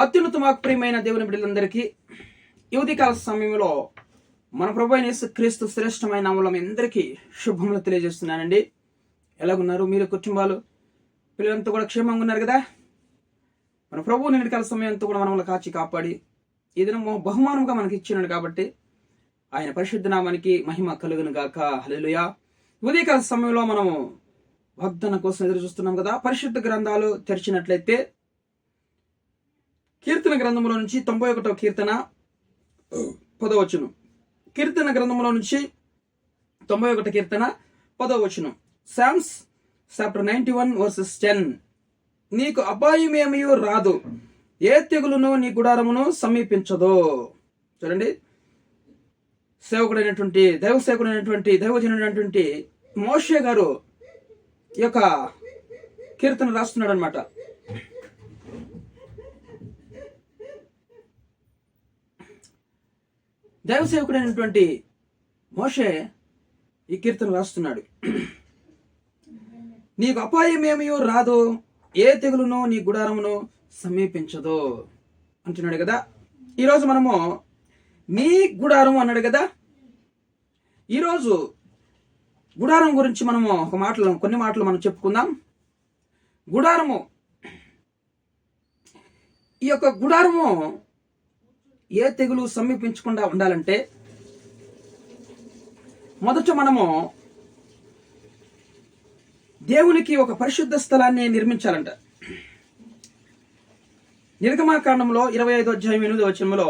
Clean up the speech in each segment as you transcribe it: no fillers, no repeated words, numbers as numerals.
అత్యున్నత ప్రియమైన దేవుని బిడ్డలందరికీ ఈ ఉదయకాల సమయంలో మన ప్రభు అయిన యేసుక్రీస్తు శ్రేష్టమైన నామములో మీ అందరికీ శుభములు తెలియజేస్తున్నానండి. ఎలాగున్నారు మీరు, కుటుంబాలు, పిల్లలంతా కూడా క్షేమంగా ఉన్నారు కదా? మన ప్రభు నిన్నటి సమయం అంతా కూడా మనల్ని కాచి కాపాడి ఈ దినం బహుమానంగా మనకి ఇచ్చినాడు కాబట్టి ఆయన పరిశుద్ధ నామానికి మహిమ కలుగును గాక. హల్లెలూయా. ఉదయకాల సమయంలో మనము వాగ్దానం కోసం ఎదురు చూస్తున్నాం కదా. పరిశుద్ధ గ్రంథాలు తెరిచినట్లయితే కీర్తన గ్రంథంలో నుంచి 91వ కీర్తన 10వ వచనం. కీర్తన గ్రంథంలో నుంచి 91 కీర్తన 10వ వచనం. Psalms chapter 91 verses 10. నీకు అపాయమేమీ రాదు, ఏ తెగులును నీ గుడారమును సమీపించదు. చూడండి, దైవజనుడైనటువంటి మోషే గారు ఈ యొక్క కీర్తన రాస్తున్నాడు అనమాట. దైవ సేవకుడైనటువంటి మోషే ఈ కీర్తన రాస్తున్నాడు. నీకు అపాయమేమీ రాదు, ఏ తెగులును నీ గుడారమును సమీపించదు అంటున్నాడు కదా. ఈరోజు మనము నీ గుడారం అన్నాడు కదా. ఈరోజు గుడారం గురించి మనము కొన్ని మాటలు మనం చెప్పుకుందాం. గుడారము, ఈ యొక్క గుడారము ఏ తెగులు సమీపించకుండా ఉండాలంటే మొదట మనము దేవునికి ఒక పరిశుద్ధ స్థలాన్ని నిర్మించాలంట. నిర్గమాకాండంలో 25వ అధ్యాయం 8వ వచనంలో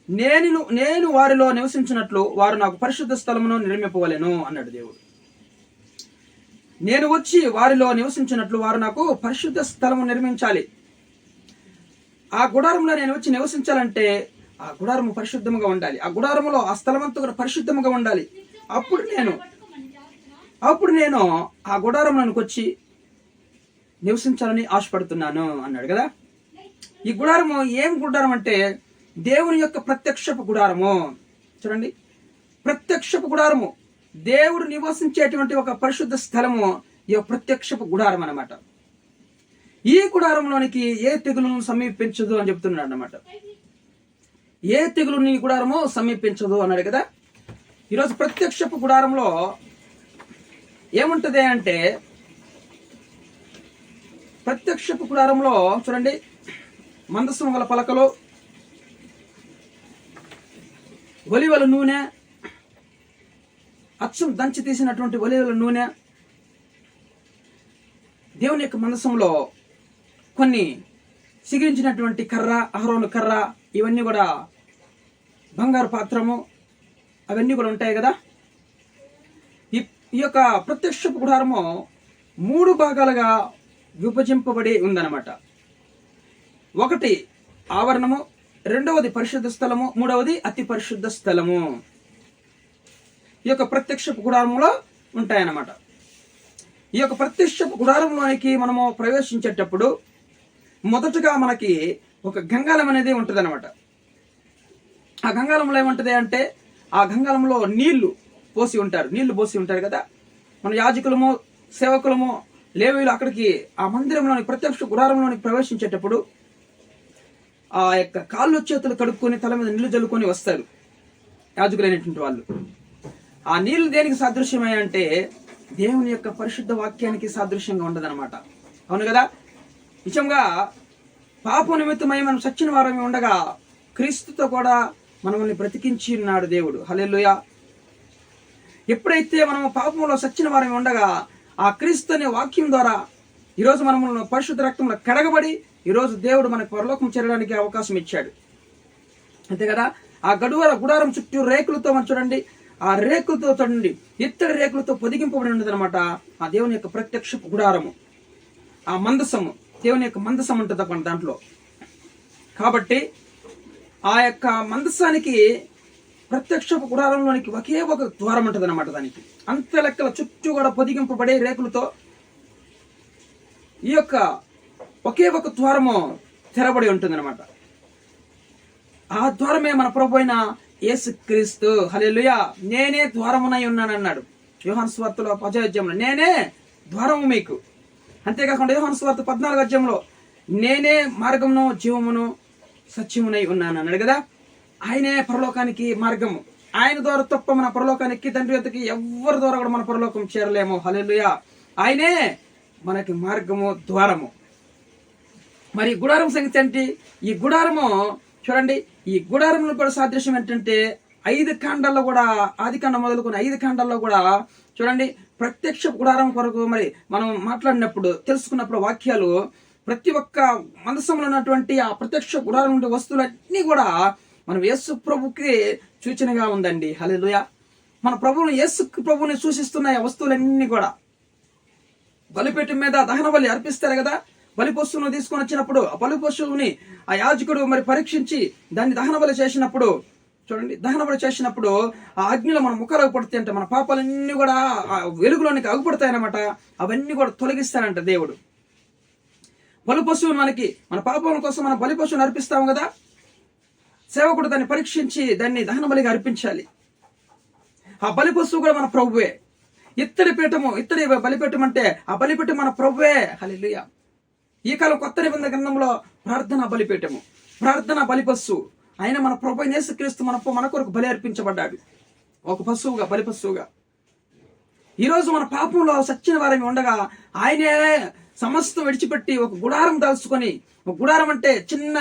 నేను వారిలో నివసించినట్లు వారు నాకు పరిశుద్ధ స్థలమును నిర్మింపవలెను అన్నాడు దేవుడు. నేను వచ్చి వారిలో నివసించినట్లు వారు నాకు పరిశుద్ధ స్థలము నిర్మించాలి. ఆ గుడారంలో నేను వచ్చి నివసించాలంటే ఆ గుడారము పరిశుద్ధముగా ఉండాలి. ఆ గుడారములో ఆ స్థలమంతా కూడా పరిశుద్ధముగా ఉండాలి. అప్పుడు నేను ఆ గుడారంలోనికి వచ్చి నివసించాలని ఆశపడుతున్నాను అన్నాడు కదా. ఈ గుడారము ఏం గుడారం అంటే దేవుని యొక్క ప్రత్యక్షపు గుడారము. చూడండి, ప్రత్యక్షపు గుడారము, దేవుడు నివసించేటువంటి ఒక పరిశుద్ధ స్థలము ఈ ప్రత్యక్షపు గుడారం అన్నమాట. ఈ గుడారంలోనికి ఏ తెగులను సమీపించదు అని చెప్తున్నాడు అన్నమాట. ఏ తెగులు నీ గుడారము సమీపించదు అన్నాడు కదా. ఈరోజు ప్రత్యక్షపు గుడారంలో ఏముంటది అంటే, ప్రత్యక్షపు గుడారంలో చూడండి, మందసం గల పలకలు, ఒలివల నూనె, అచ్చం దంచి తీసినటువంటి ఒలివల నూనె, దేవుని యొక్క మందసంలో కొన్ని సిగిరించినటువంటి కర్ర, అహరోను కర్ర, ఇవన్నీ కూడా బంగారు పాత్రము, అవన్నీ కూడా ఉంటాయి కదా. ఈ యొక్క ప్రత్యక్షపు గుడారము 3 భాగాలుగా విభజింపబడి ఉందన్నమాట. ఒకటి ఆవరణము, రెండవది పరిశుద్ధ స్థలము, మూడవది అతి పరిశుద్ధ స్థలము. ఈ యొక్క ప్రత్యక్షపు గుడారంలో ఉంటాయన్నమాట. ఈ యొక్క ప్రత్యక్షపు గుడారంలోనికి మనము ప్రవేశించేటప్పుడు మొదటగా మనకి ఒక గంగాళం అనేది ఉంటుంది అనమాట. ఆ గంగాళంలో ఏముంటది అంటే, ఆ గంగాళంలో నీళ్లు పోసి ఉంటారు కదా. మన యాజకులము, సేవకులము, లేవీయులు అక్కడికి ఆ మందిరంలోని ప్రత్యక్ష గుడారంలోనికి ప్రవేశించేటప్పుడు ఆ యొక్క కాళ్ళు చేతులు కడుక్కొని తల మీద నీళ్లు జల్లుకొని వస్తారు యాజకులైనటువంటి వాళ్ళు. ఆ నీళ్లు దేనికి సాదృశ్యమై అంటే దేవుని యొక్క పరిశుద్ధ వాక్యానికి సాదృశ్యంగా ఉండదన్నమాట. అవును కదా. నిజంగా పాప నిమిత్తమై మనం సచ్చిన వారమే ఉండగా క్రీస్తుతో కూడా మనల్ని బ్రతికించి ఉన్నాడు దేవుడు. హల్లెలూయా. ఎప్పుడైతే మనము పాపంలో సచ్చిన వారమే ఉండగా ఆ క్రీస్తు అనే వాక్యం ద్వారా ఈరోజు మనము పరిశుద్ధ రక్తంలో కడగబడి ఈరోజు దేవుడు మనకు పరలోకం చేరడానికి అవకాశం ఇచ్చాడు. అంతే కదా. ఆ గుడారం చుట్టూ రేకులతో మనం చూడండి, ఆ రేకులతో చూడండి, ఇత్తడి రేకులతో పొదిగింపబడి ఉండదు అనమాట ఆ దేవుని యొక్క ప్రత్యక్ష గుడారము. ఆ మందసము, దేవుని యొక్క మందసం ఉంటుంది అక్కడ దాంట్లో. కాబట్టి ఆ యొక్క మందసానికి ప్రత్యక్ష గుడారంలోనికి ఒకే ఒక ద్వారం ఉంటుంది అనమాట. దానికి అంత లెక్కల చుట్టూ కూడా పొదిగింపబడే రేకులతో ఈ యొక్క ఒకే ఒక ద్వారము తెరబడి ఉంటుంది అనమాట. ఆ ద్వారమే మన ప్రభు అయిన యేసుక్రీస్తు. హల్లెలూయా. నేనే ద్వారమునై ఉన్నానన్నాడు యోహాను సువార్తలో 10వ అధ్యాయంలో, నేనే ద్వారము మీకు. అంతేకాకుండా యోహాను సువార్త 14వ అధ్యాయంలో నేనే మార్గమును జీవమును సత్యమునై ఉన్నాను అన్నాడు కదా. ఆయనే పరలోకానికి మార్గము. ఆయన ద్వారా తప్ప మన పరలోకానికి తండ్రి యొద్దకి ఎవరి ద్వారా కూడా మన పరలోకం చేరలేము. హల్లెలూయా. ఆయనే మనకి మార్గము, ద్వారము. మరి గుడారం సంగతి ఏంటి? ఈ గుడారము చూడండి, ఈ గుడారంలో కూడా సాదృశ్యం ఏంటంటే 5 ఖండాల్లో కూడా, ఆది ఖండం మొదలుకొని 5 ఖండాల్లో కూడా చూడండి, ప్రత్యక్ష గుడారం కొరకు మరి మనం మాట్లాడినప్పుడు తెలుసుకున్నప్పుడు వాక్యాలు ప్రతి ఒక్క మనస్సులో ఉన్నటువంటి ఆ ప్రత్యక్ష గుడారం ఉండే వస్తువులన్నీ కూడా మనం యేసు ప్రభుకి సూచనగా ఉందండి. హల్లెలూయా. మన ప్రభువుని, యేసు ప్రభువుని సూచిస్తున్న ఆ వస్తువులన్నీ కూడా బలిపీఠం మీద దహన బలి అర్పిస్తారు కదా. బలి పశువును తీసుకొని వచ్చినప్పుడు ఆ బలి పశువుని ఆ యాజకుడు మరి పరీక్షించి దాన్ని దహన బలి చేసినప్పుడు చూడండి, దహన బలి చేసినప్పుడు ఆ అగ్నిలో మన ముఖాలకు పడుతాయి అంటే మన పాపాలన్నీ కూడా ఆ వెలుగులోనికి అగుపడతాయన్నమాట. అవన్నీ కూడా తొలగిస్తారంట దేవుడు. బలి పశువుని మనకి మన పాపం కోసం మన బలి పశువుని అర్పిస్తాం కదా. సేవకుడు దాన్ని పరీక్షించి దాన్ని దహన బలిగా అర్పించాలి. ఆ బలి పశువు కూడా మన ప్రభువే. ఇత్తడి పీఠము, ఇత్తడి బలిపీఠం అంటే ఆ బలిపీఠం మన ప్రభువే. హల్లెలూయా. ఈ కాలం కొత్త నిబంధన గ్రంథంలో ప్రార్థన బలిపీఠము, ప్రార్థన బలి పశువు. ఆయన మన ప్రభు యేసుక్రీస్తు మన కొరకు బలి అర్పించబడ్డాడు, ఒక పశువుగా, బలి పశువుగా. ఈరోజు మన పాపంలో సచ్చిన వారమి ఉండగా ఆయనే సమస్తం విడిచిపెట్టి ఒక గుడారం దాల్చుకొని, ఒక గుడారం అంటే చిన్న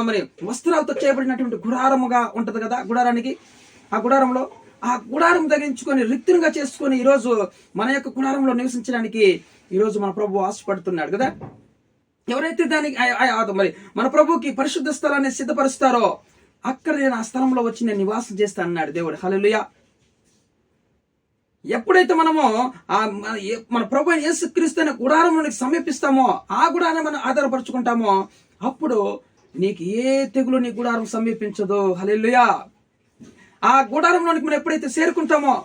మరి వస్త్రాలతో చేయబడినటువంటి గుడారముగా ఉంటది కదా గుడారానికి. ఆ గుడారంలో ఆ గుడారం తగ్గించుకొని రిక్తునిగా చేసుకొని ఈరోజు మన యొక్క గుడారంలో నివసించడానికి ఈరోజు మన ప్రభు ఆశపడుతున్నాడు కదా. ఎవరైతే దానికి మరి మన ప్రభుకి పరిశుద్ధ స్థలాన్ని సిద్ధపరుస్తారో అక్కడ నేను ఆ స్థలంలో వచ్చి నేను నివాసం చేస్తా అన్నాడు దేవుడు. హల్లెలూయా. ఎప్పుడైతే మనము మన ప్రభు యేసుక్రీస్తు అనే గుడారంలోనికి సమీపిస్తామో, ఆ గుడారం మనం ఆధారపరుచుకుంటామో, అప్పుడు నీకు ఏ తెగులు నీ గుడారం సమీపించదు. హల్లెలూయా. ఆ గుడారంలోనికి మనం ఎప్పుడైతే చేరుకుంటామో,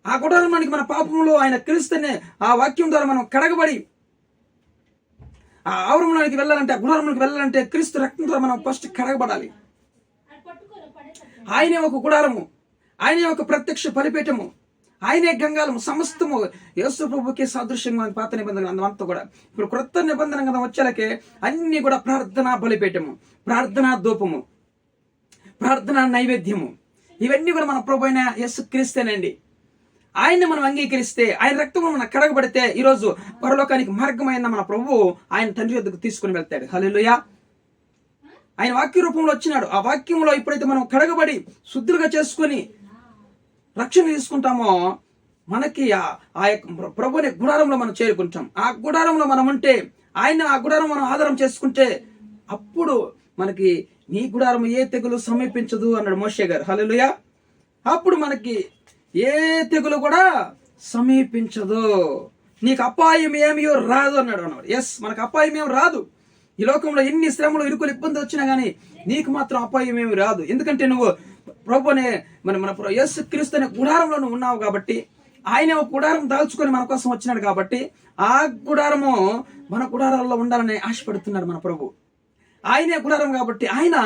ఆ గుడారంలోనికి మన పాపంలో ఆయన క్రీస్తునే ఆ వాక్యం ద్వారా మనం కడగబడి ఆ ఆవరణలోనికి వెళ్ళాలంటే, ఆ గుడారంలోకి వెళ్ళాలంటే క్రీస్తు రక్తం ద్వారా మనం ఫస్ట్ కడగబడాలి. ఆయనే ఒక గుడారము, ఆయనే ఒక ప్రత్యక్ష బలిపీఠము, ఆయనే గంగాలము. సమస్తము యేసు ప్రభుకి సాదృశ్యంగా పాత నిబంధన అంతా కూడా. ఇప్పుడు క్రొత్త నిబంధన గ్రంథం వచ్చేలకే అన్ని కూడా ప్రార్థనా బలిపీఠము, ప్రార్థనా ధూపము, ప్రార్థనా నైవేద్యము, ఇవన్నీ కూడా మన ప్రభు అయిన యేసుక్రీస్తేనండి. ఆయన్ని మనం అంగీకరిస్తే, ఆయన రక్తం మనం కడగబడితే ఈరోజు పరలోకానికి మార్గమైన మన ప్రభు ఆయన తండ్రి వద్దకు తీసుకుని వెళ్తాడు. హల్లెలూయా. ఆయన వాక్య రూపంలో వచ్చినాడు. ఆ వాక్యంలో ఎప్పుడైతే మనం కడగబడి శుద్ధులుగా చేసుకుని రక్షణ తీసుకుంటామో, మనకి ఆ యొక్క ప్రభుని గుడారంలో మనం చేరుకుంటాం. ఆ గుడారంలో మనం ఉంటే, ఆయన ఆ గుడారం మనం ఆధారం చేసుకుంటే, అప్పుడు మనకి నీ గుడారం ఏ తెగులు సమీపించదు అన్నాడు మోషే గారు. హల్లెలూయా. అప్పుడు మనకి ఏ తెగులు కూడా సమీపించదు, నీకు అపాయం ఏమీ రాదు అన్నాడు. ఎస్, మనకు అపాయం ఏమి రాదు. ఈ లోకంలో ఎన్ని శ్రమలు, ఇరుకులు, ఇబ్బంది వచ్చినా కానీ నీకు మాత్రం అపాయం ఏమి రాదు. ఎందుకంటే నువ్వు ప్రభునే మన యేసుక్రీస్తు అనే గుడారంలో నువ్వు ఉన్నావు కాబట్టి, ఆయన ఒక గుడారం దాల్చుకొని మన కోసం వచ్చినాడు కాబట్టి, ఆ గుడారము మన గుడారాల్లో ఉండాలని ఆశపడుతున్నాడు మన ప్రభు. ఆయనే గుడారం కాబట్టి ఆయన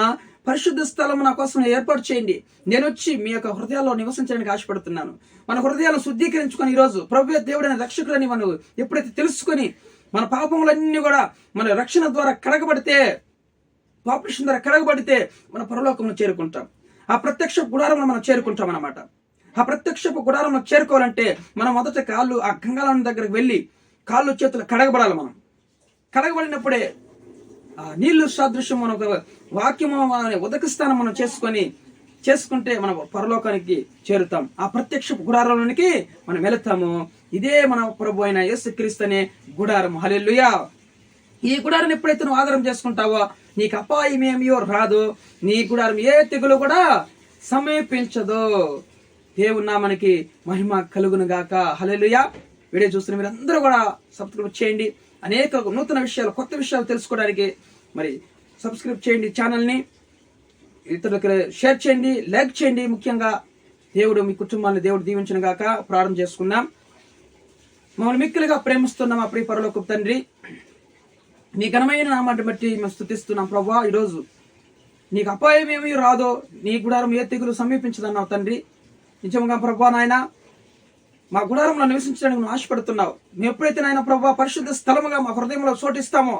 పరిశుద్ధ స్థలం నా కోసం ఏర్పాటు చేయండి, నేను వచ్చి మీ యొక్క హృదయాల్లో నివసించడానికి ఆశపడుతున్నాను. మన హృదయాలను శుద్ధీకరించుకొని ఈరోజు ప్రభు దేవుడైన రక్షకుడని మనం ఎప్పుడైతే తెలుసుకొని మన పాపములన్నీ కూడా మన రక్షణ ద్వారా కడగబడితే, పాపరేషన్ ద్వారా కడగబడితే మన పరలోకంలో చేరుకుంటాం. ఆ ప్రత్యక్ష గుడారంలో మనం చేరుకుంటాం అన్నమాట. ఆ ప్రత్యక్షపు గుడారంలో చేరుకోవాలంటే మనం మొదట కాళ్ళు ఆ గంగాళం దగ్గరకు వెళ్ళి కాళ్ళు చేతులు కడగబడాలి. మనం కడగబడినప్పుడే ఆ నీళ్లు సాదృశ్యం మన వాక్యము ఉదక స్థానం మనం చేసుకుంటే మనం పరలోకానికి చేరుతాం. ఆ ప్రత్యక్ష గుడారంలోనికి మనం వెళుతాము. ఇదే మన ప్రభు అయిన యేసుక్రీస్తు అనే గుడారం. హల్లెలూయా. ఈ గుడారం ఎప్పుడైతే నువ్వు ఆధారం చేసుకుంటావో నీకు అపాయం ఏమియో రాదు, నీ గుడారం ఏ తెగులు కూడా సమీపించదు. దేవుని నామానికి మహిమ కలుగును గాక. హల్లెలూయా. వీడియో చూస్తున్న మీరు అందరూ కూడా సబ్స్క్రైబ్ చేయండి. అనేక నూతన విషయాలు, కొత్త విషయాలు తెలుసుకోవడానికి మరి సబ్స్క్రైబ్ చేయండి ఛానల్ని, ఇతరులకు షేర్ చేయండి, లైక్ చేయండి. ముఖ్యంగా దేవుడు మీ కుటుంబాన్ని దేవుడు దీవించును గాక. ప్రార్థన చేసుకుందాం. మమ్మల్ని మిక్కిలిగా ప్రేమిస్తున్న మా ప్రియ పరలోకపు తండ్రి, మీ ఘనమైన నామాన్ని బట్టి మేము స్తుతిస్తున్నాం ప్రభువా. ఈరోజు నీకు అపాయం ఏమీ రాదో, నీ గుడారం ఏ తెగులు సమీపించదన్నావు తండ్రి. నిజంగా ప్రభువా నాయన, మా గుడారంలో నివసించడానికి నువ్వు ఆశపడుతున్నావు. మేము ఎప్పుడైతే నాయన ప్రభువా పరిశుద్ధ స్థలముగా మా హృదయంలో చోటిస్తామో,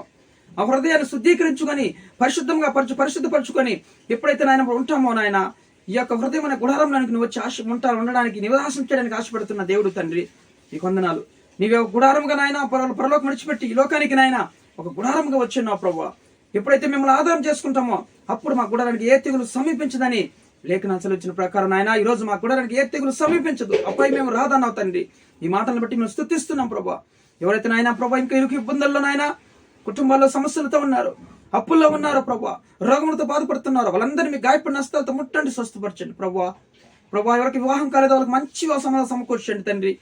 ఆ హృదయాన్ని శుద్ధీకరించుకొని పరిశుద్ధంగా పరిశుద్ధపరచుకొని ఎప్పుడైతే నాయన ఉంటామో నాయన, ఈ యొక్క హృదయం అనే గుడారంలోనికి నువ్వు వచ్చి ఉండడానికి నివాసం చేయడానికి ఆశపడుతున్న దేవుడు తండ్రి, ఈ వందనాలు. నీవే ఒక గుడారంగా నాయన పరలోకం విడిచిపెట్టి ఈ లోకానికి నాయన ఒక గుడారంగా వచ్చినావు ప్రభువా. ఎప్పుడైతే మిమ్మల్ని ఆధారం చేసుకుంటామో అప్పుడు మా గుడారానికి ఏ తెగులు సమీపించదని లేఖనాలు సెలవిచ్చిన ప్రకారం నాయన ఈ రోజు మా గుడారానికి ఏ తెగులు సమీపించదు, అప్పై మేము రాదన్నావు తండ్రి. ఈ మాటలను బట్టి మేము స్తుతిస్తున్నాం ప్రభువా. ఎవరైతే నాయన ప్రభా ఇంకా ఇరుకు ఇబ్బందుల్లో నాయన కుటుంబాల్లో సమస్యలతో ఉన్నారు, అప్పుల్లో ఉన్నారు ప్రభువా, రోగములతో బాధపడుతున్నారు, వాళ్ళందరినీ మీ గాయపడిన హస్తాలతో ముట్టండి, స్వస్థపరచండి ప్రభువా. ఎవరికి వివాహం కాలేదో వాళ్ళకి మంచి సమాధానం సమకూర్చండి తండ్రి.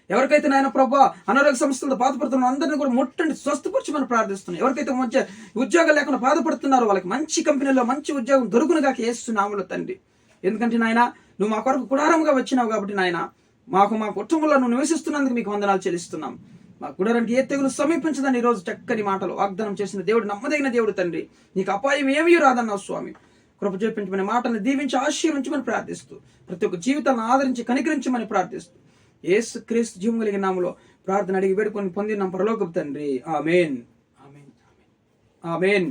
ఎవరికైతే నాయన ప్రభా అనారోగ్య సమస్యలతో బాధపడుతున్న అందరినీ కూడా ముట్టండి, స్వస్థపరచమని ప్రార్థిస్తున్నాం. ఎవరికైతే మంచి ఉద్యోగాలు లేకుండా బాధపడుతున్నారో వాళ్ళకి మంచి కంపెనీలో మంచి ఉద్యోగం దొరుకునుగా యేసునామములో తండ్రి. ఎందుకంటే నాయన నువ్వు మా కొరకు గుడారంగా వచ్చినావు కాబట్టి నాయన మా కుటుంబంలో నువ్వు నివసిస్తున్నందుకు మీకు వందనాలు చెల్లిస్తున్నాం. మా గుడారానికి ఏ తెగులు సమీపించదని ఈరోజు చక్కని మాటలు వాగ్దానం చేసిన దేవుడు, నమ్మదగిన దేవుడు తండ్రి. నీకు అపాయం ఏమీ రాదన్నావు స్వామి. కృప చూపించమని మాటలను దీవించి ఆశీర్వించమని ప్రార్థిస్తూ ప్రతి ఒక్క జీవితాలను ఆదరించి కనికరించమని ప్రార్థిస్తూ యేసు క్రీస్తు జీవం కలిగిన నామములో ప్రార్థన అడిగి వేడుకొని పొందిన పరలోకపు తండ్రి. ఆమేన్, ఆమేన్, ఆమేన్.